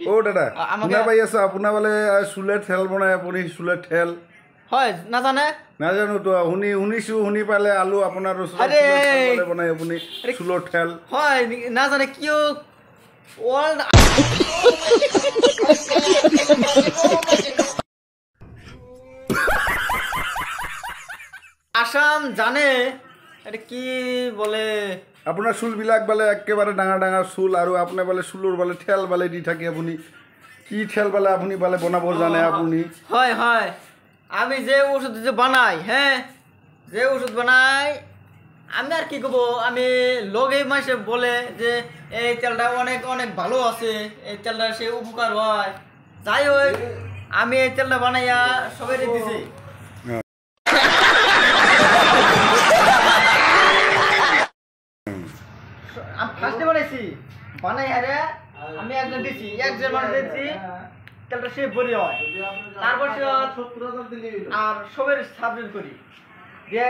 ও দাদা শুনা পাই আছা আপোনাৰ বোলে চুলে ঠেল বনাই আপুনি চুলে ঠেল হয় নাজানে নাজানো তো শুনি পালে আলু আপোনাৰ বনাই আপুনি চুলৰ ঠেল হয় নাজানে কিয় ওয়ার্ল্ড আসাম জানে এটা কি বলে আপোনাৰ চুলবিলাক বোলে একেবাৰে ডাঙৰ ডাঙৰ চুল আৰু আপোনাৰ বোলে চুলৰ বোলে ঠেল বোলে দি থাকে আপুনি কি ঠেল বোলে আপুনি বোলে বনাব জানে আপুনি হয় হয় আমি যে ওষুধ যে বানাই হ্যাঁ যে ওষুধ বানাই আমি আর কি করবো আমি লোকে মাসে বলে যে এই তেলটা অনেক অনেক ভালো আছে এই তেলটা সে উপকার হয় যাই হোক আমি এই তেলটা বানাইয়া সবাই দিছি ফার্স্টে বানাইছি বানাই আরে আমি একজন দিছি একজন মানুষ দিছি তেলটা সে বড়ি হয় তারপর আর সবের সাবজেক্ট করি দিয়ে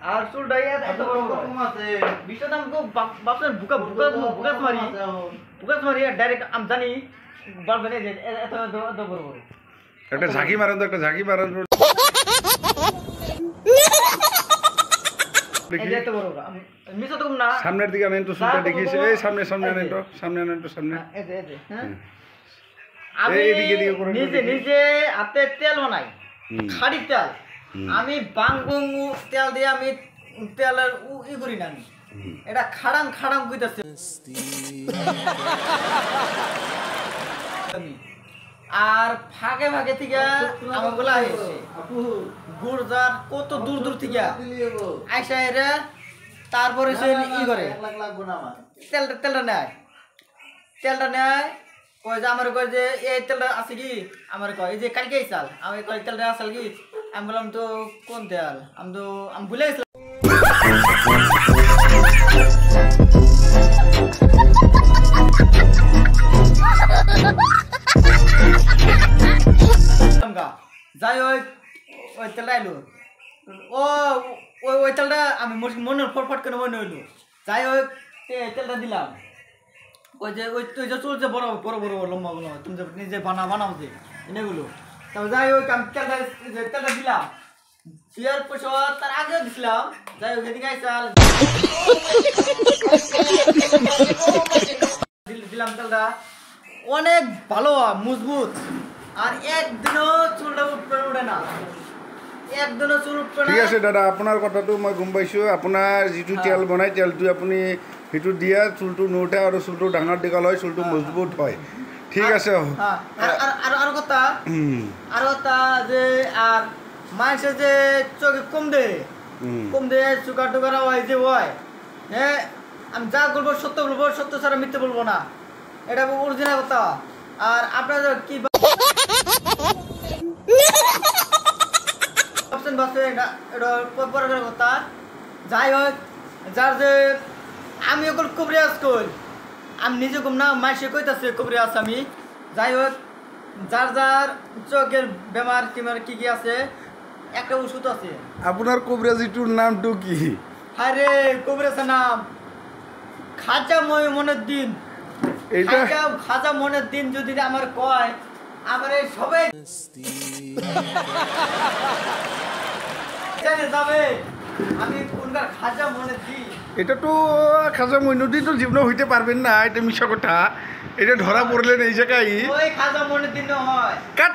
আর চুলটাই এত বড় কম আছে বিষয়টা আমাকে বাপের বুকাস মারি ডাইরেক্ট আমি জানি বলবেন যে এত বড় বড় একটা ঝাঁকি মারেন তো একটা ঝাঁকি মারেন সামনের দিকে আনেন তো চুলটা দেখিস এই সামনে আনেন তো সামনে আনেন তো সামনে নিজে নিজে হাতে তেল বানাই খাড়ি তেল আমি বাংবং তেল দিয়ে আমি তেলের ই করি না আমি এটা খাড়াং কইতাছে আর ফাঁকে থেকে আমার বলা হয়েছে গুড়জার কত দূর থেকে আইসা এরা তারপরে সে ই করে তেলটা নেয় কয় যে আমার কয় যে এই তেলটা আছে কি আমার কয় এই যে কালকে চাল আমি কয় তেলটা আসল কি আমি বললাম তো কোন তেল আমি ভুলে গেছিলাম যাই হোক ওই তেলটা এলো ওই তেলটা আমি মনে ফটফট করে মনে হইলো যাই হোক তেলটা দিলাম ওই যে চুল যে বড় লম্বা তুমি যে নিজে বানাও যে এনেগুলো তারপর যাই হোক আমি তেলটা দিলাম দেওয়ার পয়সা তার আগেও দিছিলাম যাই হোক এদিকে আইসাল দিলাম তেলটা অনেক ভালো মজবুত আর একদিনও চুলটা উঠে না একদিনও চুল উঠবে না ঠিক আছে দাদা আপোনাৰ কথাটো মই গম পাইছোঁ আপোনাৰ যিটো তেল বনাই তেলটো আপুনি সেইটো দিয়া চুলটো নুঠে আৰু চুলটো ডাঙৰ দীঘল হয় চুলটো মজবুত হয় ঠিক আছে আর কথা যে আর মানুষের যে চোখে কম দে চুকার টুকার হয় যে হয় হ্যাঁ আমি যা বলবো সত্য বলবো সত্য ছাড়া মিথ্যে বলবো না এটা অরিজিনাল কথা আর আপনাদের কি কথা যাই হোক যার যে আমি ওগুলো কবরিয়াজ কই আমি নিজে কম না মাসে কইতাছে কবরিয়াজ আমি যাই হোক যার চোখের বেমার কি আছে একটা ওষুধ আছে আপনার কবরিয়াজিটোর নামটো কি আরে কবরিয়াজের নাম খাজা মনের দিন খাজা মনের দিন যদি আমার কয় আমার সবাই যাবে আমি কোনকার খাজা মনের দিন এটা তো খাজা মইনুদ্দিন তো জীবন হইতে পারবেন না এটা মিশা কথা এটা ধরা পড়লেন এই জায়গায় ওই খাজা মনের দিন হয় কাট